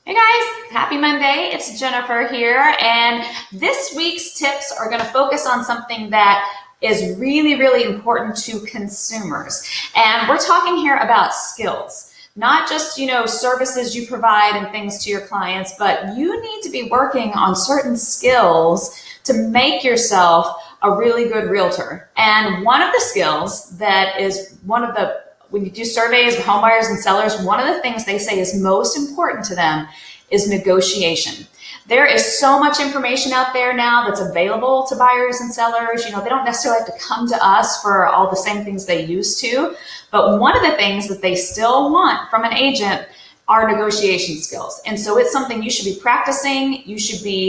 Hey guys, happy Monday. It's Jennifer here, and this week's tips are going to focus on something that is really, really important to consumers. And we're talking here about skills, not just, services you provide and things to your clients, but you need to be working on certain skills to make yourself a really good realtor. And one of the skills that is when you do surveys of home buyers and sellers, one of the things they say is most important to them is negotiation. There is so much information out there now that's available to buyers and sellers. They don't necessarily have to come to us for all the same things they used to. But one of the things that they still want from an agent are negotiation skills. And so it's something you should be practicing.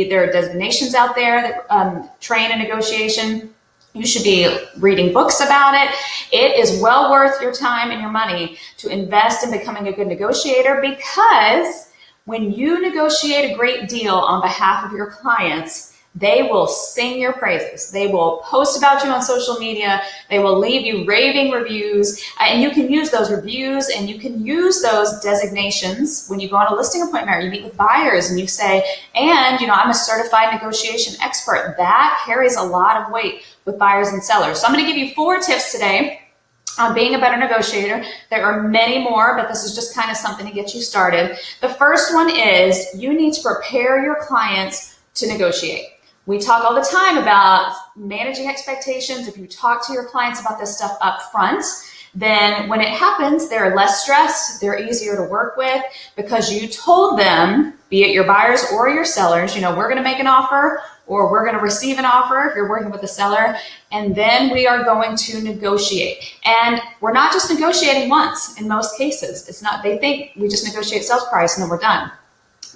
There are designations out there that train in negotiation. You should be reading books about it. It is well worth your time and your money to invest in becoming a good negotiator, because when you negotiate a great deal on behalf of your clients, they will sing your praises. They will post about you on social media. They will leave you raving reviews, and you can use those reviews and you can use those designations when you go on a listing appointment or you meet with buyers and you say, and I'm a certified negotiation expert. That carries a lot of weight with buyers and sellers. So I'm going to give you 4 tips today on being a better negotiator. There are many more, but this is just kind of something to get you started. The first one is you need to prepare your clients to negotiate. We talk all the time about managing expectations. If you talk to your clients about this stuff up front, then when it happens, they're less stressed, they're easier to work with, because you told them, be it your buyers or your sellers, we're going to make an offer or we're going to receive an offer if you're working with a seller, and then we are going to negotiate. And we're not just negotiating once in most cases. They think we just negotiate sales price and then we're done.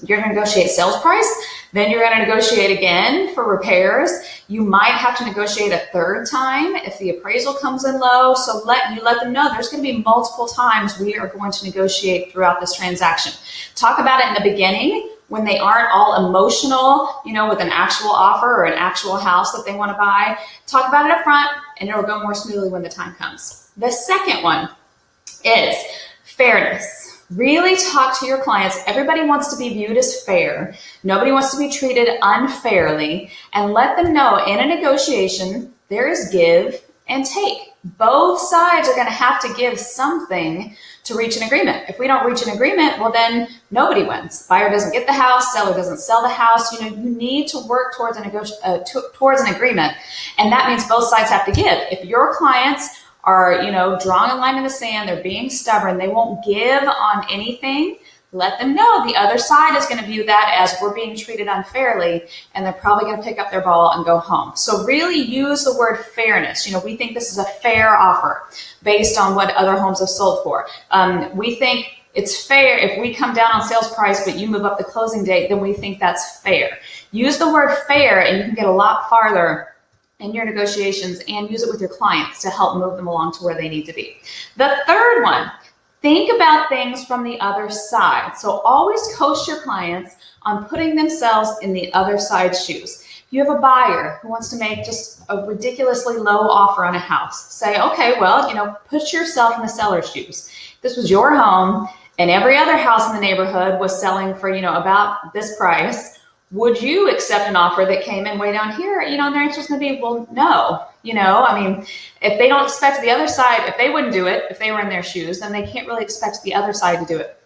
You're going to negotiate sales price, then you're going to negotiate again for repairs. You might have to negotiate a third time if the appraisal comes in low. So let them know there's going to be multiple times we are going to negotiate throughout this transaction. Talk about it in the beginning when they aren't all emotional, with an actual offer or an actual house that they want to buy. Talk about it up front and it'll go more smoothly when the time comes. The second one is fairness. Really talk to your clients. Everybody wants to be viewed as fair. Nobody wants to be treated unfairly. And let them know in a negotiation, there is give and take. Both sides are going to have to give something to reach an agreement. If we don't reach an agreement, well, then nobody wins. Buyer doesn't get the house, seller doesn't sell the house. You need to work towards an agreement. And that means both sides have to give. If your clients are, drawing a line in the sand, they're being stubborn, they won't give on anything, let them know the other side is going to view that as we're being treated unfairly, and they're probably going to pick up their ball and go home. So really use the word fairness. We think this is a fair offer based on what other homes have sold for. We think it's fair if we come down on sales price, but you move up the closing date, then we think that's fair. Use the word fair and you can get a lot farther in your negotiations, and use it with your clients to help move them along to where they need to be. The third one, think about things from the other side. So always coach your clients on putting themselves in the other side's shoes. If you have a buyer who wants to make just a ridiculously low offer on a house, say, okay, well, put yourself in the seller's shoes. This was your home and every other house in the neighborhood was selling for, about this price. Would you accept an offer that came in way down here? And their answer is going to be, well, no. If they don't expect the other side, if they wouldn't do it, if they were in their shoes, then they can't really expect the other side to do it.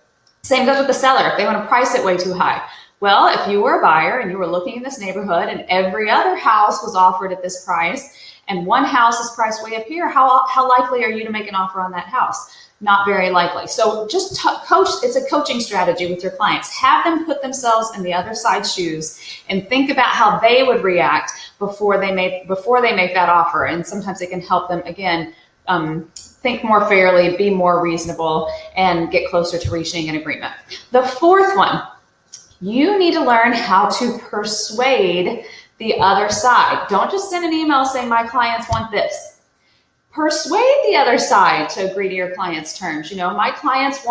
Same goes with the seller. If they want to price it way too high. Well, if you were a buyer and you were looking in this neighborhood and every other house was offered at this price and one house is priced way up here, how likely are you to make an offer on that house? Not very likely. So just coach. It's a coaching strategy with your clients. Have them put themselves in the other side's shoes and think about how they would react before they make that offer. And sometimes it can help them, again, think more fairly, be more reasonable, and get closer to reaching an agreement. The fourth one, you need to learn how to persuade the other side. Don't just send an email saying my clients want this. Persuade the other side to agree to your client's terms. My clients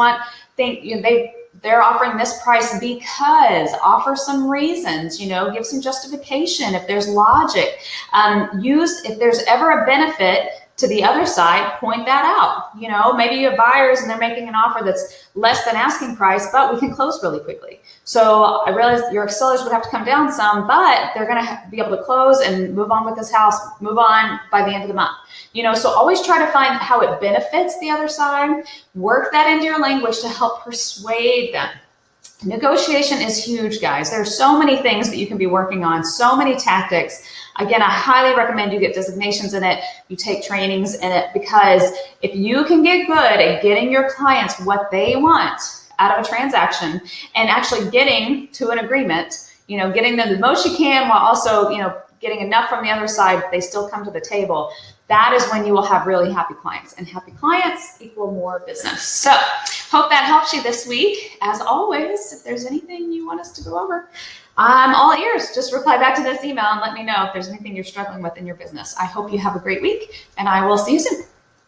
they're offering this price because, offer some reasons, give some justification if there's logic. If there's ever a benefit to the other side, point that out. You know, maybe you have buyers and they're making an offer that's less than asking price, but we can close really quickly. So I realize your sellers would have to come down some, but they're going to be able to close and move on with this house, move on by the end of the month. You know, so always try to find how it benefits the other side. Work that into your language to help persuade them. Negotiation is huge, guys. There's so many things that you can be working on, so many tactics. Again, I highly recommend you get designations in it, you take trainings in it, because if you can get good at getting your clients what they want out of a transaction and actually getting to an agreement, you know, getting them the most you can while also, you know, getting enough from the other side, they still come to the table. That is when you will have really happy clients, and happy clients equal more business. So hope that helps you this week. As always, if there's anything you want us to go over, I'm all ears. Just reply back to this email and let me know if there's anything you're struggling with in your business. I hope you have a great week, and I will see you soon.